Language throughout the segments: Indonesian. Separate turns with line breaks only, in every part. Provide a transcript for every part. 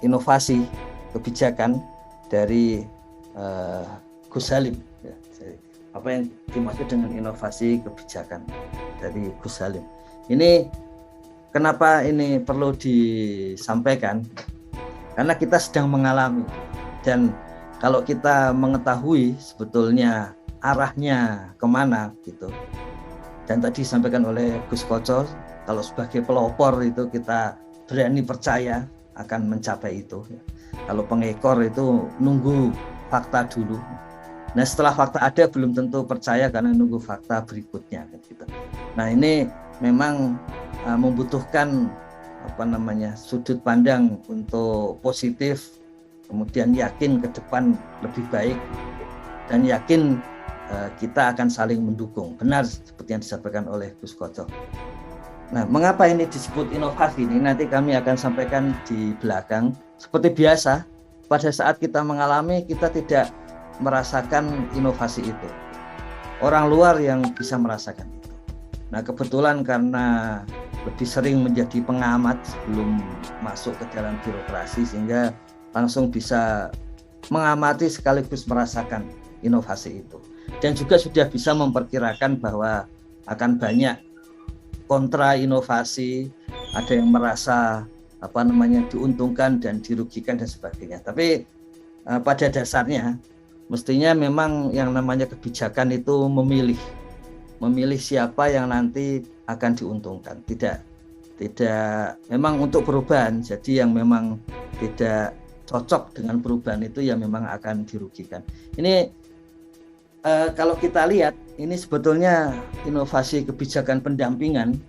inovasi kebijakan dari Gus Halim. Ya, apa yang dimaksud dengan inovasi kebijakan dari Gus Halim? Ini kenapa ini perlu disampaikan? Karena kita sedang mengalami, dan kalau kita mengetahui sebetulnya arahnya kemana gitu, dan tadi disampaikan oleh Gus Koco, kalau sebagai pelopor itu kita berani percaya akan mencapai itu. Kalau pengekor itu nunggu fakta dulu. Nah, setelah fakta ada belum tentu percaya karena nunggu fakta berikutnya gitu. Nah, ini memang membutuhkan sudut pandang untuk positif, kemudian yakin ke depan lebih baik, dan yakin kita akan saling mendukung. Benar seperti yang disampaikan oleh Gus Koco. Nah, mengapa ini disebut inovasi? Ini nanti kami akan sampaikan di belakang. Seperti biasa, pada saat kita mengalami, kita tidak merasakan inovasi itu. Orang luar yang bisa merasakan itu. Nah, kebetulan karena lebih sering menjadi pengamat sebelum masuk ke dalam birokrasi, sehingga langsung bisa mengamati sekaligus merasakan inovasi itu. Dan juga sudah bisa memperkirakan bahwa akan banyak kontra inovasi, ada yang merasa diuntungkan dan dirugikan dan sebagainya. Tapi pada dasarnya mestinya memang yang namanya kebijakan itu memilih siapa yang nanti akan diuntungkan, tidak memang untuk perubahan. Jadi yang memang tidak cocok dengan perubahan itu yang memang akan dirugikan. Ini kalau kita lihat, ini sebetulnya inovasi kebijakan pendampingan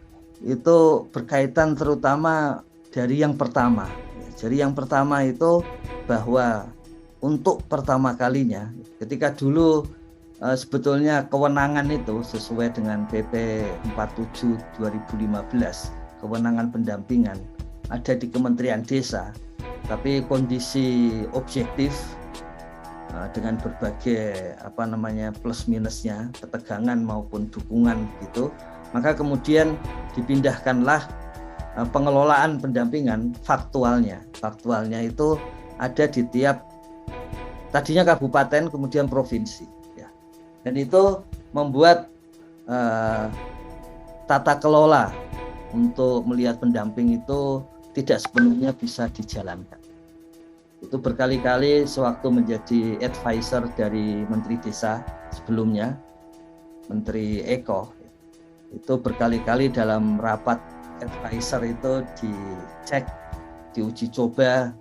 itu berkaitan terutama dari yang pertama. Jadi yang pertama itu bahwa untuk pertama kalinya, ketika dulu sebetulnya kewenangan itu sesuai dengan PP 47 2015, kewenangan pendampingan ada di Kementerian Desa, tapi kondisi objektif dengan berbagai plus minusnya, ketegangan maupun dukungan gitu, maka kemudian dipindahkanlah pengelolaan pendampingan faktualnya itu ada di tiap, tadinya kabupaten kemudian provinsi ya. Dan itu membuat tata kelola untuk melihat pendamping itu tidak sepenuhnya bisa dijalankan. Itu berkali-kali sewaktu menjadi advisor dari Menteri Desa sebelumnya, Menteri Eko, itu berkali-kali dalam rapat advisor itu dicek, diuji coba,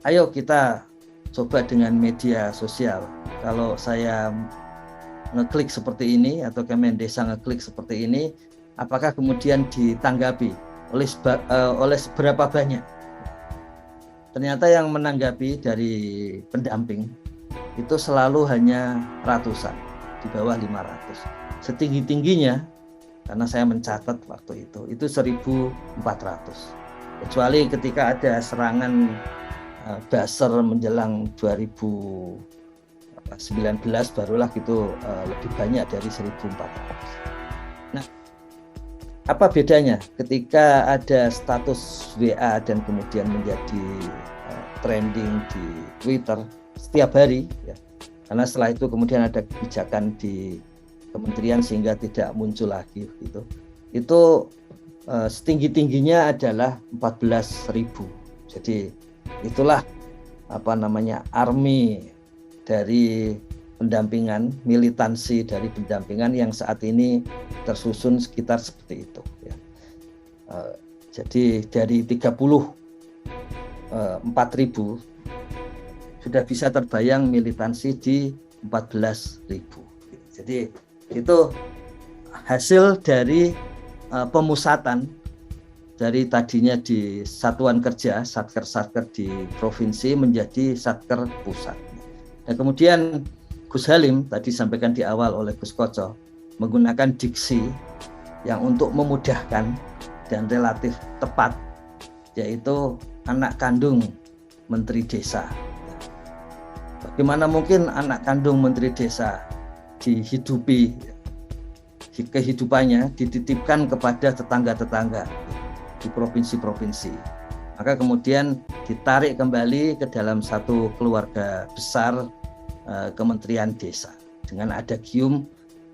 ayo kita coba dengan media sosial. Kalau saya ngeklik seperti ini atau Kemendesa ngeklik seperti ini, apakah kemudian ditanggapi oleh seberapa banyak? Ternyata yang menanggapi dari pendamping itu selalu hanya ratusan, di bawah 500. Setinggi-tingginya, karena saya mencatat waktu itu 1.400. Kecuali ketika ada serangan buzzer menjelang 2019, barulah gitu lebih banyak dari 1.400. Nah, apa bedanya ketika ada status WA dan kemudian menjadi trending di Twitter setiap hari ya. Karena setelah itu kemudian ada kebijakan di kementerian sehingga tidak muncul lagi gitu. Itu setinggi-tingginya adalah 14.000. Jadi itulah army dari pendampingan, militansi dari pendampingan yang saat ini tersusun sekitar seperti itu ya. Jadi dari 34.000 sudah bisa terbayang militansi di 14.000. Jadi itu hasil dari pemusatan dari tadinya di satuan kerja, satker di provinsi menjadi satker pusat. Dan kemudian Gus Halim tadi sampaikan di awal oleh Gus Koco menggunakan diksi yang untuk memudahkan dan relatif tepat, yaitu anak kandung Menteri Desa. Bagaimana mungkin anak kandung Menteri Desa dihidupi, kehidupannya dititipkan kepada tetangga-tetangga di provinsi-provinsi. Maka kemudian ditarik kembali ke dalam satu keluarga besar Kementerian Desa dengan adagium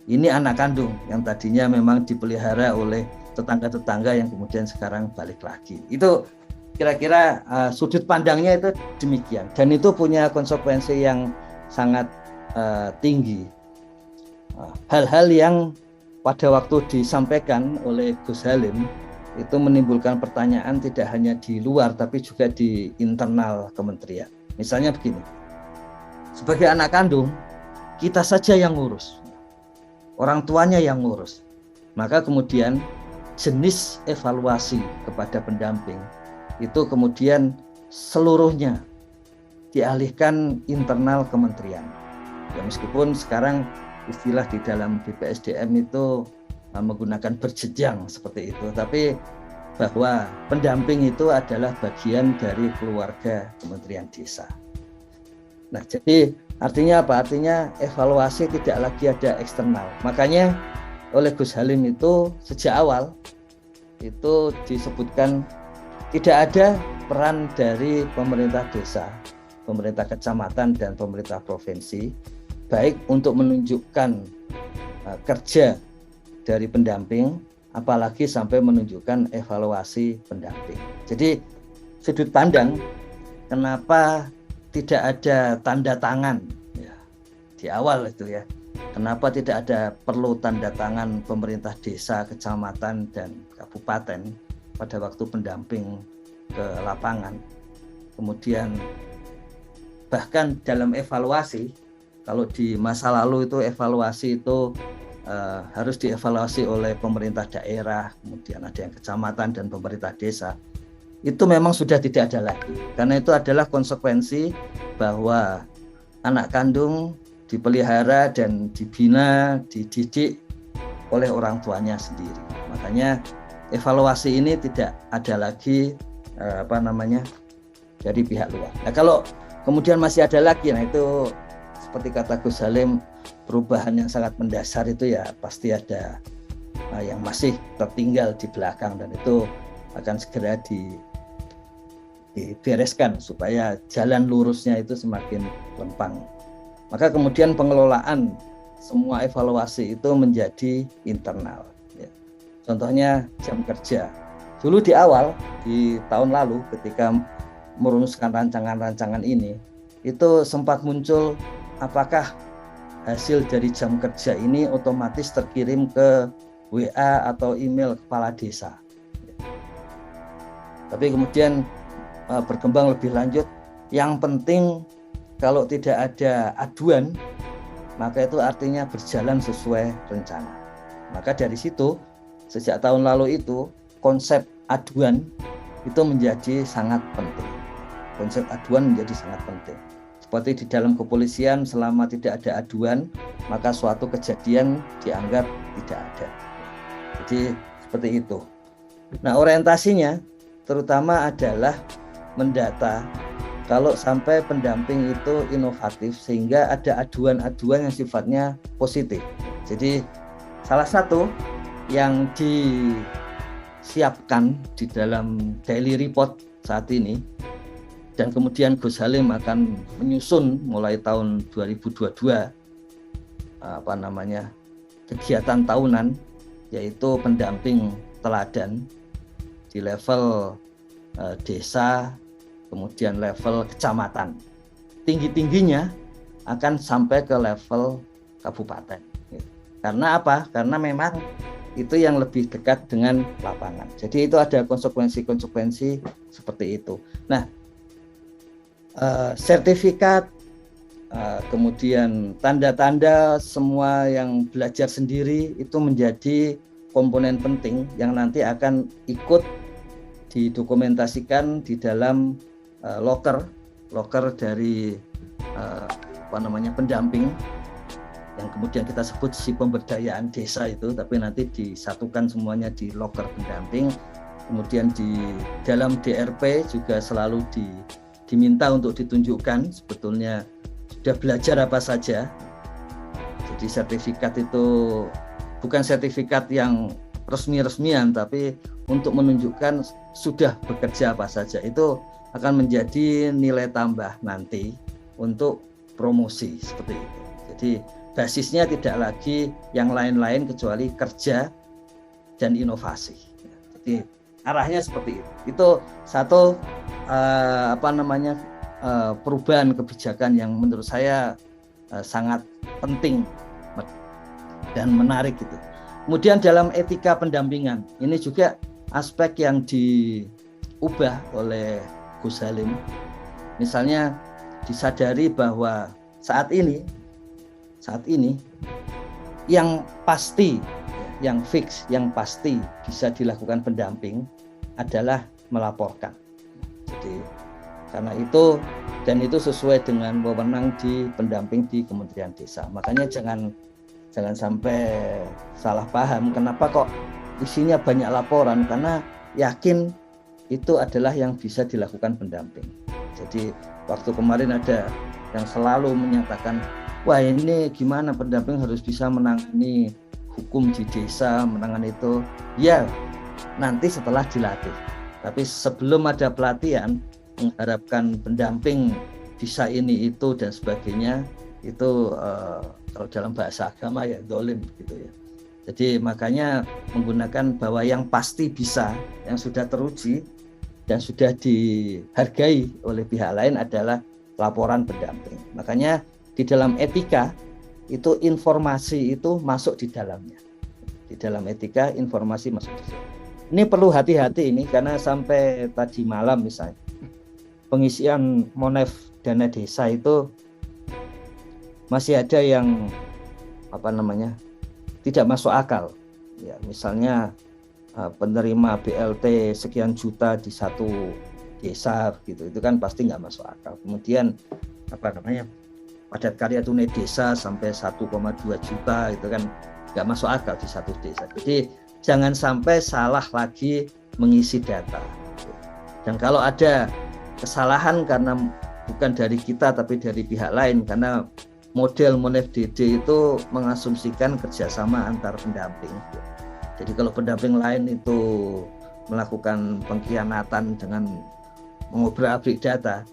ini anak kandung yang tadinya memang dipelihara oleh tetangga-tetangga yang kemudian sekarang balik lagi. Itu kira-kira sudut pandangnya itu demikian, dan itu punya konsekuensi yang sangat tinggi. Hal-hal yang pada waktu disampaikan oleh Gus Halim itu menimbulkan pertanyaan tidak hanya di luar tapi juga di internal kementerian. Misalnya begini, sebagai anak kandung kita saja yang ngurus, orang tuanya yang ngurus, maka kemudian jenis evaluasi kepada pendamping itu kemudian seluruhnya dialihkan internal kementerian. Ya, meskipun sekarang istilah di dalam BPSDM itu menggunakan berjenjang seperti itu, tapi bahwa pendamping itu adalah bagian dari keluarga Kementerian Desa. Nah, jadi artinya apa? Artinya evaluasi tidak lagi ada eksternal. Makanya oleh Gus Halim itu sejak awal itu disebutkan tidak ada peran dari pemerintah desa, pemerintah kecamatan dan pemerintah provinsi baik untuk menunjukkan kerja dari pendamping, apalagi sampai menunjukkan evaluasi pendamping. Jadi sudut pandang kenapa tidak ada tanda tangan ya, di awal itu ya, kenapa tidak ada perlu tanda tangan pemerintah desa, kecamatan dan kabupaten pada waktu pendamping ke lapangan. Kemudian bahkan dalam evaluasi, kalau di masa lalu itu evaluasi itu harus dievaluasi oleh pemerintah daerah, kemudian ada yang kecamatan dan pemerintah desa. Itu memang sudah tidak ada lagi, karena itu adalah konsekuensi bahwa anak kandung dipelihara dan dibina, dididik oleh orang tuanya sendiri. Makanya evaluasi ini tidak ada lagi dari pihak luar. Nah, kalau kemudian masih ada lagi, nah itu seperti kata Gus Halim, perubahan yang sangat mendasar itu ya pasti ada yang masih tertinggal di belakang, dan itu akan segera dibereskan supaya jalan lurusnya itu semakin lempang. Maka kemudian pengelolaan semua evaluasi itu menjadi internal. Ya. Contohnya jam kerja. Dulu di awal, di tahun lalu ketika merumuskan rancangan-rancangan ini, itu sempat muncul apakah hasil dari jam kerja ini otomatis terkirim ke WA atau email kepala desa. Tapi kemudian berkembang lebih lanjut, yang penting kalau tidak ada aduan, maka itu artinya berjalan sesuai rencana. Maka dari situ, sejak tahun lalu itu, konsep aduan itu menjadi sangat penting. Konsep aduan menjadi sangat penting. Seperti di dalam kepolisian, selama tidak ada aduan, maka suatu kejadian dianggap tidak ada. Jadi seperti itu. Nah, orientasinya terutama adalah mendata kalau sampai pendamping itu inovatif sehingga ada aduan-aduan yang sifatnya positif. Jadi salah satu yang disiapkan di dalam daily report saat ini, dan kemudian Gus Halim akan menyusun mulai tahun 2022 kegiatan tahunan, yaitu pendamping teladan di level desa, kemudian level kecamatan. Tinggi-tingginya akan sampai ke level kabupaten. Karena apa? Karena memang itu yang lebih dekat dengan lapangan. Jadi itu ada konsekuensi-konsekuensi seperti itu. Nah, sertifikat, kemudian tanda-tanda semua yang belajar sendiri itu menjadi komponen penting yang nanti akan ikut didokumentasikan di dalam loker dari pendamping, yang kemudian kita sebut si pemberdayaan desa itu, tapi nanti disatukan semuanya di loker pendamping. Kemudian di dalam DRP juga selalu diminta untuk ditunjukkan sebetulnya sudah belajar apa saja. Jadi sertifikat itu bukan sertifikat yang resmi-resmian, tapi untuk menunjukkan sudah bekerja apa saja, itu akan menjadi nilai tambah nanti untuk promosi seperti itu. Jadi basisnya tidak lagi yang lain-lain kecuali kerja dan inovasi. Jadi arahnya seperti itu. Itu satu perubahan kebijakan yang menurut saya sangat penting dan menarik gitu. Kemudian dalam etika pendampingan, ini juga aspek yang diubah oleh Gus Halim. Misalnya disadari bahwa saat ini yang pasti, yang fix, yang pasti bisa dilakukan pendamping adalah melaporkan. Jadi karena itu, dan itu sesuai dengan wewenang di pendamping di Kementerian Desa. Makanya jangan sampai salah paham kenapa kok isinya banyak laporan, karena yakin itu adalah yang bisa dilakukan pendamping. Jadi waktu kemarin ada yang selalu menyatakan, wah ini gimana pendamping harus bisa menangani hukum di desa, menangani itu. Ya, nanti setelah dilatih. Tapi sebelum ada pelatihan, mengharapkan pendamping bisa ini itu dan sebagainya, itu kalau dalam bahasa agama ya dolim gitu ya. Jadi makanya menggunakan bahwa yang pasti bisa, yang sudah teruji dan sudah dihargai oleh pihak lain adalah laporan pendamping. Makanya di dalam etika itu informasi itu masuk di dalamnya. Di dalam etika informasi masuk di dalam. Ini perlu hati-hati ini, karena sampai tadi malam misalnya pengisian Monef dana desa itu masih ada yang tidak masuk akal. Ya, misalnya penerima BLT sekian juta di satu desa gitu, itu kan pasti nggak masuk akal. Kemudian padat karya tunai desa sampai 1,2 juta, itu kan nggak masuk akal di satu desa. Jadi jangan sampai salah lagi mengisi data. Dan kalau ada kesalahan karena bukan dari kita tapi dari pihak lain, karena model Monef DD itu mengasumsikan kerjasama antar pendamping. Jadi kalau pendamping lain itu melakukan pengkhianatan dengan mengobrak-abrik data,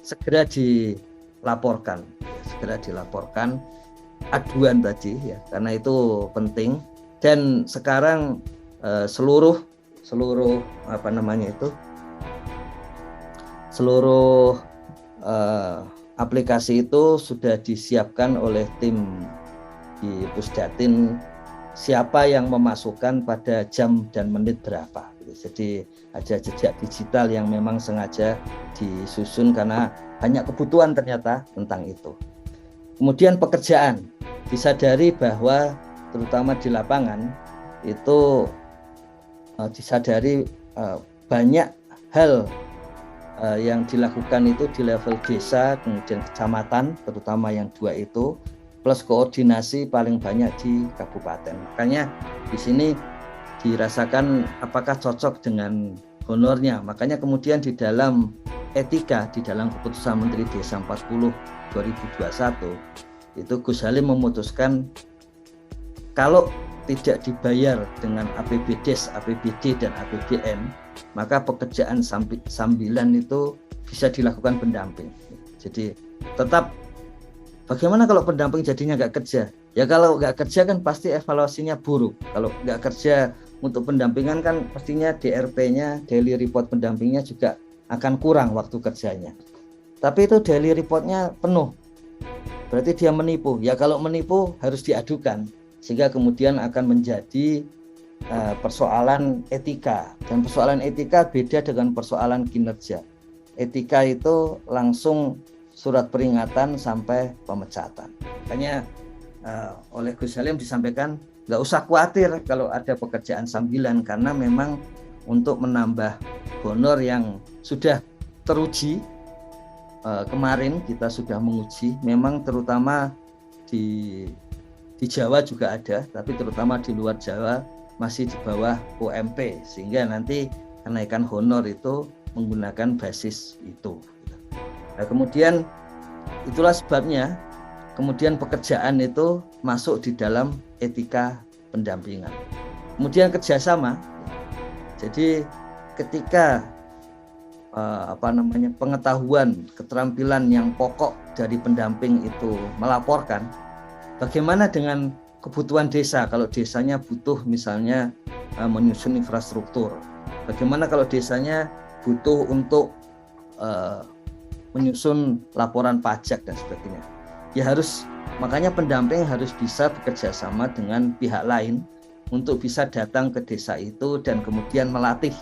segera dilaporkan aduan tadi ya, karena itu penting. Dan sekarang seluruh aplikasi itu sudah disiapkan oleh tim di Pusdatin, siapa yang memasukkan pada jam dan menit berapa. Jadi ada jejak digital yang memang sengaja disusun karena banyak kebutuhan ternyata tentang itu. Kemudian pekerjaan, disadari bahwa terutama di lapangan itu disadari banyak hal yang dilakukan itu di level desa, kemudian kecamatan, terutama yang dua itu, plus koordinasi paling banyak di kabupaten. Makanya di sini dirasakan apakah cocok dengan honornya. Makanya kemudian di dalam etika, di dalam keputusan Menteri Desa 40 2021 itu Gus Halim memutuskan kalau tidak dibayar dengan APBDes, APBD dan APBN, maka pekerjaan sambilan itu bisa dilakukan pendamping. Jadi tetap bagaimana kalau pendamping jadinya nggak kerja? Ya kalau nggak kerja kan pasti evaluasinya buruk. Kalau nggak kerja untuk pendampingan kan pastinya DRP-nya, daily report pendampingnya juga akan kurang waktu kerjanya. Tapi itu daily report-nya penuh. Berarti dia menipu. Ya kalau menipu harus diadukan. Sehingga kemudian akan menjadi persoalan etika. Dan persoalan etika beda dengan persoalan kinerja. Etika itu langsung surat peringatan sampai pemecatan. Makanya oleh Gus Halim disampaikan nggak usah khawatir kalau ada pekerjaan sambilan, karena memang untuk menambah honor yang sudah teruji. Kemarin kita sudah menguji, memang terutama di Jawa juga ada, tapi terutama di luar Jawa masih di bawah UMP, sehingga nanti kenaikan honor itu menggunakan basis itu. Nah, kemudian itulah sebabnya kemudian pekerjaan itu masuk di dalam etika pendampingan. Kemudian kerjasama. Jadi ketika pengetahuan, keterampilan yang pokok dari pendamping itu melaporkan, bagaimana dengan kebutuhan desa? Kalau desanya butuh misalnya menyusun infrastruktur, bagaimana kalau desanya butuh untuk menyusun laporan pajak dan sebagainya? Ya makanya pendamping harus bisa bekerja sama dengan pihak lain untuk bisa datang ke desa itu dan kemudian melatih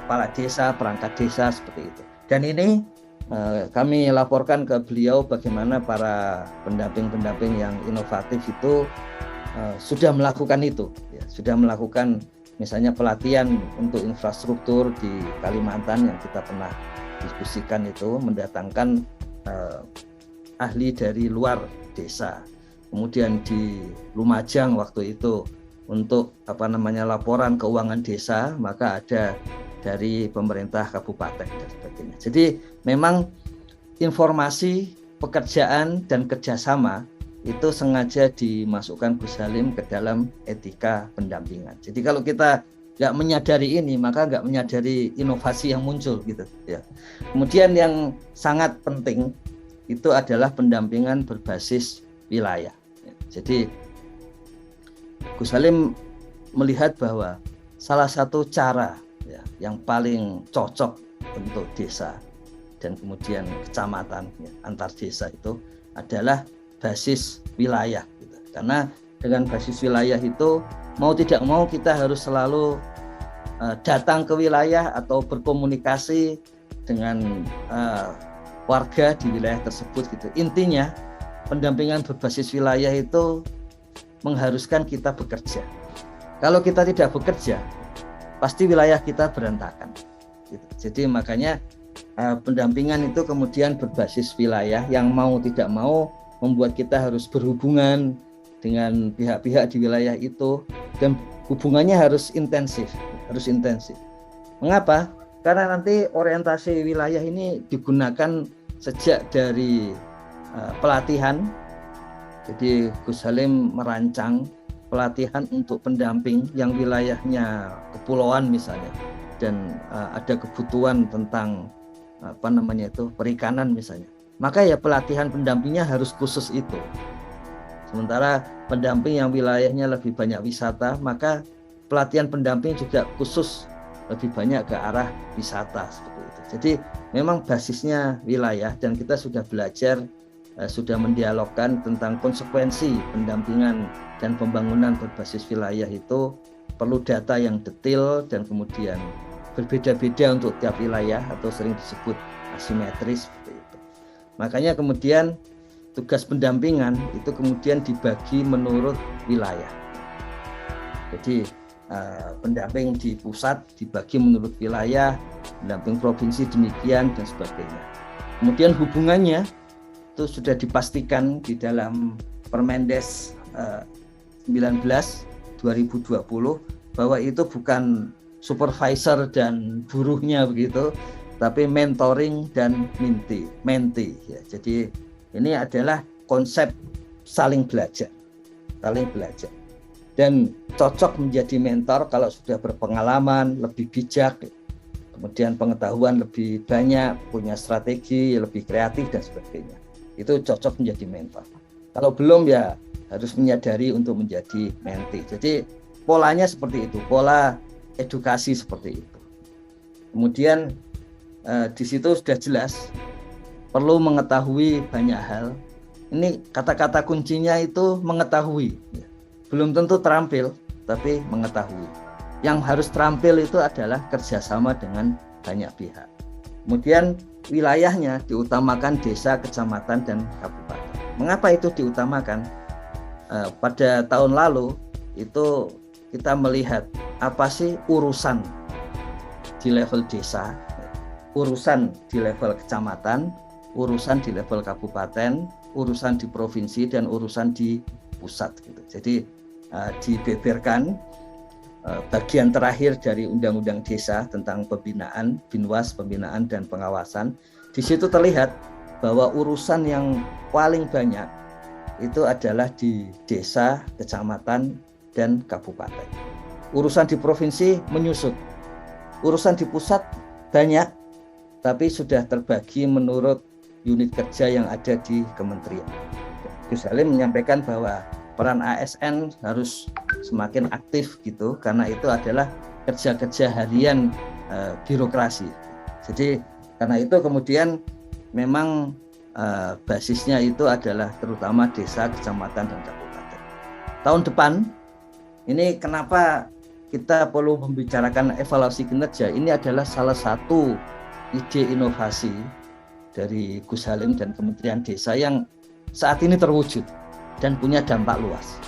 kepala desa, perangkat desa seperti itu. Dan ini kami laporkan ke beliau bagaimana para pendamping-pendamping yang inovatif itu sudah melakukan itu, ya, sudah melakukan misalnya pelatihan untuk infrastruktur di Kalimantan yang kita pernah diskusikan itu, mendatangkan ahli dari luar desa. Kemudian di Lumajang waktu itu untuk laporan keuangan desa, maka ada dari pemerintah kabupaten dan sebagainya. Jadi memang informasi, pekerjaan dan kerjasama itu sengaja dimasukkan Gus Halim ke dalam etika pendampingan. Jadi kalau kita nggak menyadari ini, maka nggak menyadari inovasi yang muncul gitu ya. Kemudian yang sangat penting itu adalah pendampingan berbasis wilayah. Jadi Gus Halim melihat bahwa salah satu cara ya, yang paling cocok untuk desa dan kemudian kecamatan ya, antar desa itu adalah basis wilayah gitu. Karena dengan basis wilayah itu mau tidak mau kita harus selalu datang ke wilayah atau berkomunikasi dengan warga di wilayah tersebut gitu. Intinya pendampingan berbasis wilayah itu mengharuskan kita bekerja. Kalau kita tidak bekerja, pasti wilayah kita berantakan. Gitu. Jadi makanya pendampingan itu kemudian berbasis wilayah yang mau tidak mau membuat kita harus berhubungan dengan pihak-pihak di wilayah itu dan hubungannya harus intensif. Mengapa? Karena nanti orientasi wilayah ini digunakan sejak dari pelatihan. Jadi Gus Halim merancang pelatihan untuk pendamping yang wilayahnya kepulauan misalnya, dan ada kebutuhan tentang perikanan misalnya. Maka ya pelatihan pendampingnya harus khusus itu. Sementara pendamping yang wilayahnya lebih banyak wisata, maka pelatihan pendamping juga khusus lebih banyak ke arah wisata seperti itu. Jadi memang basisnya wilayah dan kita sudah belajar, sudah mendialogkan tentang konsekuensi pendampingan dan pembangunan berbasis wilayah itu perlu data yang detail dan kemudian berbeda-beda untuk tiap wilayah atau sering disebut asimetris seperti itu. Makanya kemudian tugas pendampingan itu kemudian dibagi menurut wilayah. Jadi pendamping di pusat dibagi menurut wilayah, pendamping provinsi demikian dan sebagainya. Kemudian hubungannya itu sudah dipastikan di dalam Permendes 19 2020 bahwa itu bukan supervisor dan buruhnya begitu, tapi mentoring dan menti ya. Jadi ini adalah konsep saling belajar dan cocok menjadi mentor kalau sudah berpengalaman, lebih bijak, kemudian pengetahuan lebih banyak, punya strategi, lebih kreatif dan sebagainya. Itu cocok menjadi mentor. Kalau belum ya harus menyadari untuk menjadi menti. Jadi polanya seperti itu, pola edukasi seperti itu. Kemudian di situ sudah jelas perlu mengetahui banyak hal. Ini kata-kata kuncinya itu mengetahui. Belum tentu terampil, tapi mengetahui. Yang harus terampil itu adalah kerjasama dengan banyak pihak. Kemudian wilayahnya diutamakan desa, kecamatan, dan kabupaten. Mengapa itu diutamakan? Pada tahun lalu itu kita melihat apa sih urusan di level desa, urusan di level kecamatan, urusan di level kabupaten, urusan di provinsi, dan urusan di pusat. Gitu. Jadi dibeberkan bagian terakhir dari Undang-Undang Desa tentang pembinaan, Binwas, pembinaan dan pengawasan. Di situ terlihat bahwa urusan yang paling banyak itu adalah di desa, kecamatan, dan kabupaten. Urusan di provinsi menyusut, urusan di pusat banyak, tapi sudah terbagi menurut unit kerja yang ada di kementerian. Gus Halim menyampaikan bahwa peran ASN harus semakin aktif gitu, karena itu adalah kerja-kerja harian birokrasi. Jadi karena itu kemudian memang basisnya itu adalah terutama desa, kecamatan, dan kabupaten. Tahun depan ini kenapa kita perlu membicarakan evaluasi kinerja? Ini adalah salah satu ide inovasi dari Gus Halim dan Kementerian Desa yang saat ini terwujud dan punya dampak luas.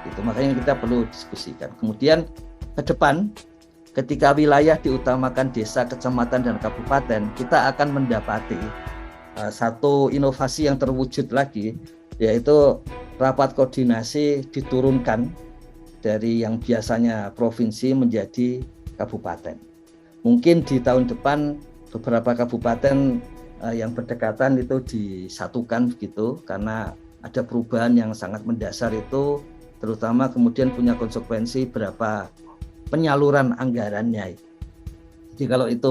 Itu makanya kita perlu diskusikan. Kemudian ke depan, ketika wilayah diutamakan desa, kecamatan, dan kabupaten, kita akan mendapati satu inovasi yang terwujud lagi, yaitu rapat koordinasi diturunkan dari yang biasanya provinsi menjadi kabupaten. Mungkin di tahun depan beberapa kabupaten yang berdekatan itu disatukan begitu, karena ada perubahan yang sangat mendasar itu, terutama kemudian punya konsekuensi berapa penyaluran anggarannya. Jadi kalau itu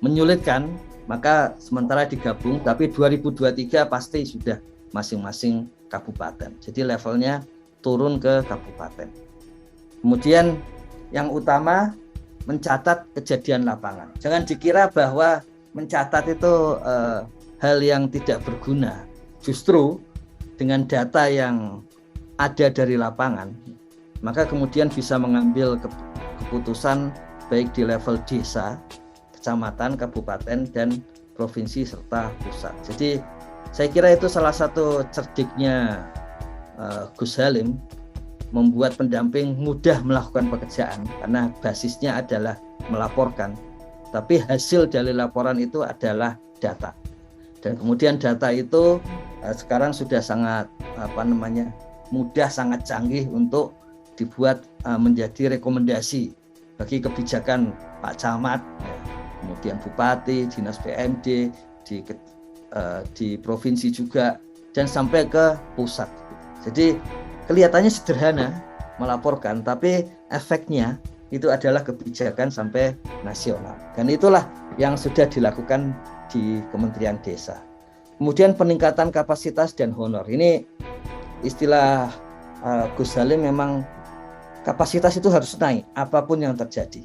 menyulitkan, maka sementara digabung, tapi 2023 pasti sudah masing-masing kabupaten. Jadi levelnya turun ke kabupaten. Kemudian yang utama mencatat kejadian lapangan. Jangan dikira bahwa mencatat itu hal yang tidak berguna. Justru dengan data yang ada dari lapangan, maka kemudian bisa mengambil keputusan baik di level desa, kecamatan, kabupaten, dan provinsi serta pusat. Jadi saya kira itu salah satu cerdiknya Gus Halim, membuat pendamping mudah melakukan pekerjaan karena basisnya adalah melaporkan, tapi hasil dari laporan itu adalah data. Dan kemudian data itu sekarang sudah sangat mudah, sangat canggih untuk dibuat menjadi rekomendasi bagi kebijakan Pak Camat, kemudian Bupati, Dinas PMD, di provinsi juga, dan sampai ke pusat. Jadi kelihatannya sederhana melaporkan, tapi efeknya itu adalah kebijakan sampai nasional. Dan itulah yang sudah dilakukan di Kementerian Desa. Kemudian peningkatan kapasitas dan honor. Ini istilah Gus Halim, memang kapasitas itu harus naik apapun yang terjadi.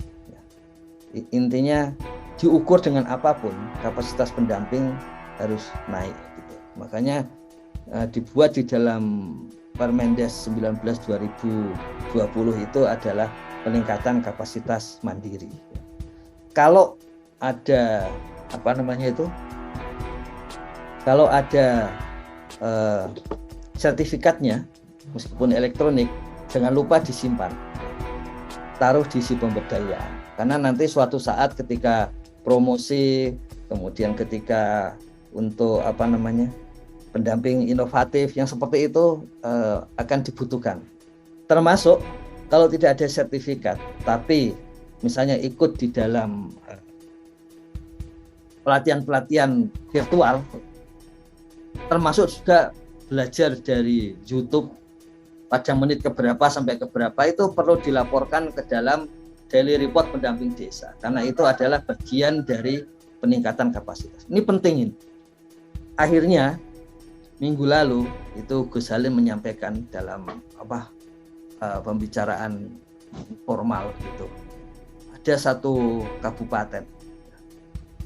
Intinya diukur dengan apapun, kapasitas pendamping harus naik gitu. Makanya dibuat di dalam Permendes 19 2020 itu adalah peningkatan kapasitas mandiri. Kalau ada kalau ada sertifikatnya, meskipun elektronik, jangan lupa disimpan, taruh di si pemberdayaan, karena nanti suatu saat ketika promosi, kemudian ketika untuk pendamping inovatif yang seperti itu akan dibutuhkan. Termasuk kalau tidak ada sertifikat, tapi misalnya ikut di dalam pelatihan-pelatihan virtual, termasuk juga belajar dari YouTube pada menit keberapa sampai keberapa, itu perlu dilaporkan ke dalam daily report pendamping desa, karena itu adalah bagian dari peningkatan kapasitas. Ini penting ini. Akhirnya minggu lalu itu Gus Halim menyampaikan dalam pembicaraan formal gitu. Ada satu kabupaten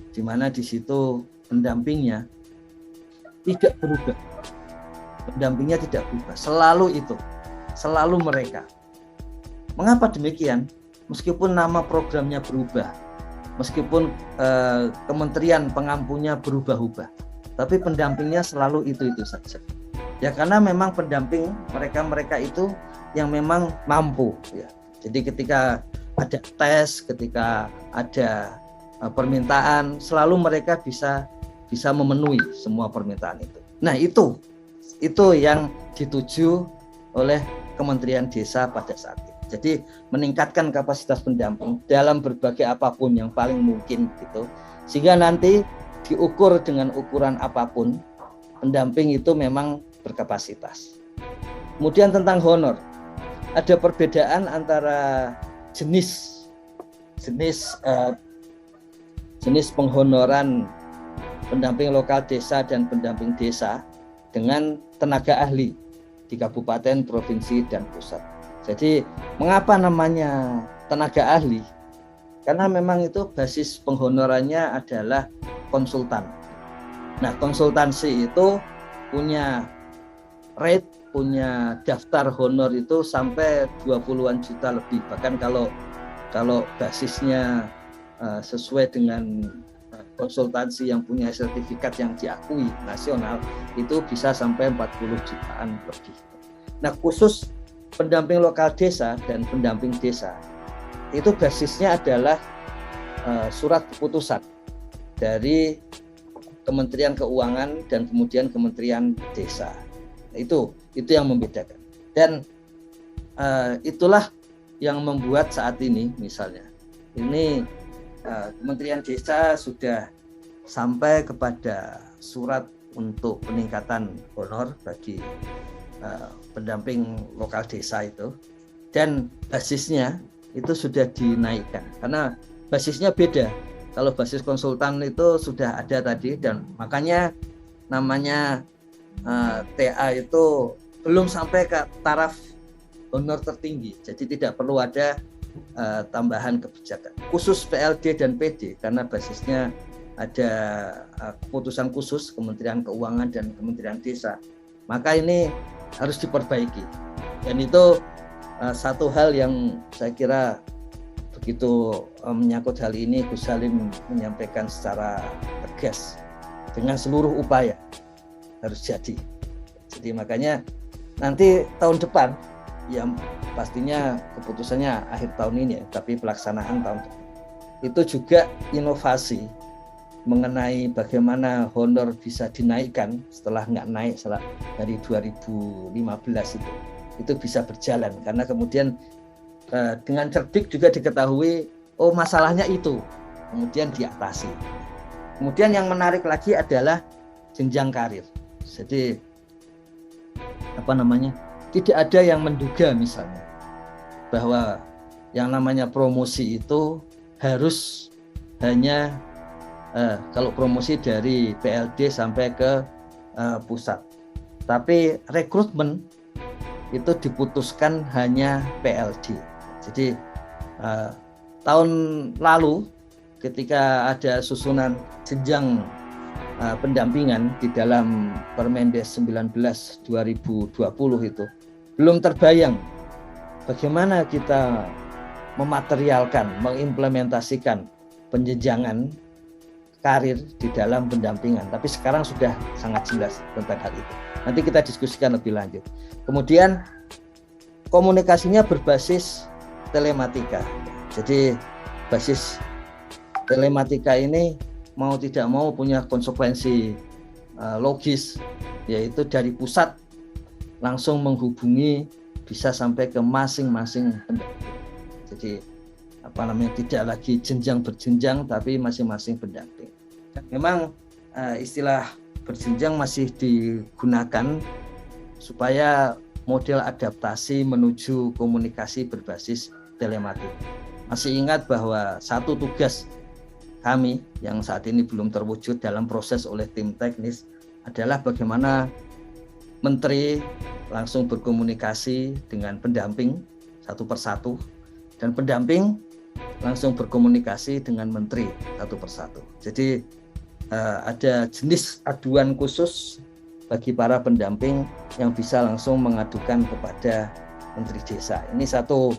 di mana di situ pendampingnya tidak berubah. Pendampingnya tidak berubah, selalu mereka. Mengapa demikian? Meskipun nama programnya berubah, meskipun kementerian pengampunya berubah-ubah, tapi pendampingnya selalu itu saja. Ya karena memang pendamping mereka itu yang memang mampu ya. Jadi ketika ada tes, ketika ada permintaan, selalu mereka bisa memenuhi semua permintaan itu. Nah, itu yang dituju oleh Kementerian Desa pada saat itu. Jadi meningkatkan kapasitas pendamping dalam berbagai apapun yang paling mungkin gitu. Sehingga nanti diukur dengan ukuran apapun, pendamping itu memang berkapasitas. Kemudian tentang honor, ada perbedaan antara jenis jenis penghonoran pendamping lokal desa dan pendamping desa dengan tenaga ahli di kabupaten, provinsi, dan pusat. Jadi mengapa namanya tenaga ahli? Karena memang itu basis penghonorannya adalah konsultan. Nah, konsultansi itu punya rate, punya daftar honor itu sampai 20-an juta lebih. Bahkan kalau basisnya sesuai dengan konsultansi yang punya sertifikat yang diakui nasional, itu bisa sampai 40 jutaan lebih. Nah, khusus pendamping lokal desa dan pendamping desa itu basisnya adalah surat keputusan dari Kementerian Keuangan dan kemudian Kementerian Desa. Itu yang membedakan. Dan itulah yang membuat saat ini misalnya ini Kementerian Desa sudah sampai kepada surat untuk peningkatan honor bagi pendamping lokal desa itu, dan basisnya itu sudah dinaikkan karena basisnya beda. Kalau basis konsultan itu sudah ada tadi, dan makanya namanya TA itu belum sampai ke taraf honor tertinggi, jadi tidak perlu ada tambahan kebijakan khusus PLD dan PD karena basisnya ada keputusan khusus Kementerian Keuangan dan Kementerian Desa. Maka ini harus diperbaiki, dan itu satu hal yang saya kira begitu menyangkut hal ini Gus Salim menyampaikan secara tegas dengan seluruh upaya harus jadi. Jadi makanya nanti tahun depan, ya pastinya keputusannya akhir tahun ini ya, tapi pelaksanaan tahun depan itu juga inovasi mengenai bagaimana honor bisa dinaikkan setelah nggak naik dari 2015 itu bisa berjalan, karena kemudian dengan cerdik juga diketahui oh masalahnya itu, kemudian diatasi. Kemudian yang menarik lagi adalah jenjang karir. Jadi tidak ada yang menduga misalnya bahwa yang namanya promosi itu harus hanya kalau promosi dari PLD sampai ke pusat, tapi rekrutmen itu diputuskan hanya PLD. Jadi tahun lalu ketika ada susunan jenjang pendampingan di dalam Permendes 19 2020 itu belum terbayang bagaimana kita mematerialkan, mengimplementasikan penjenjangan karir di dalam pendampingan. Tapi sekarang sudah sangat jelas tentang hal itu. Nanti kita diskusikan lebih lanjut. Kemudian komunikasinya berbasis telematika. Jadi basis telematika ini mau tidak mau punya konsekuensi logis, yaitu dari pusat langsung menghubungi bisa sampai ke masing-masing pendamping. Jadi tidak lagi jenjang berjenjang, tapi masing-masing pendamping. Dan memang istilah berjenjang masih digunakan supaya model adaptasi menuju komunikasi berbasis telematik. Masih ingat bahwa satu tugas kami yang saat ini belum terwujud dalam proses oleh tim teknis adalah bagaimana menteri langsung berkomunikasi dengan pendamping satu persatu, dan pendamping langsung berkomunikasi dengan menteri satu persatu. Jadi ada jenis aduan khusus bagi para pendamping yang bisa langsung mengadukan kepada menteri desa. Ini satu,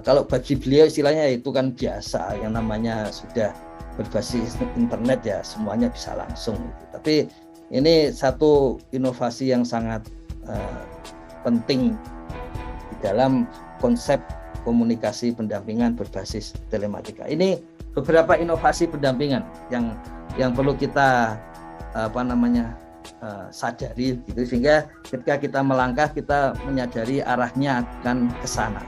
kalau bagi beliau istilahnya itu kan biasa, yang namanya sudah berbasis internet ya semuanya bisa langsung gitu. Tapi ini satu inovasi yang sangat penting di dalam konsep komunikasi pendampingan berbasis telematika. Ini beberapa inovasi pendampingan yang perlu kita sadari gitu, sehingga ketika kita melangkah kita menyadari arahnya akan ke sana.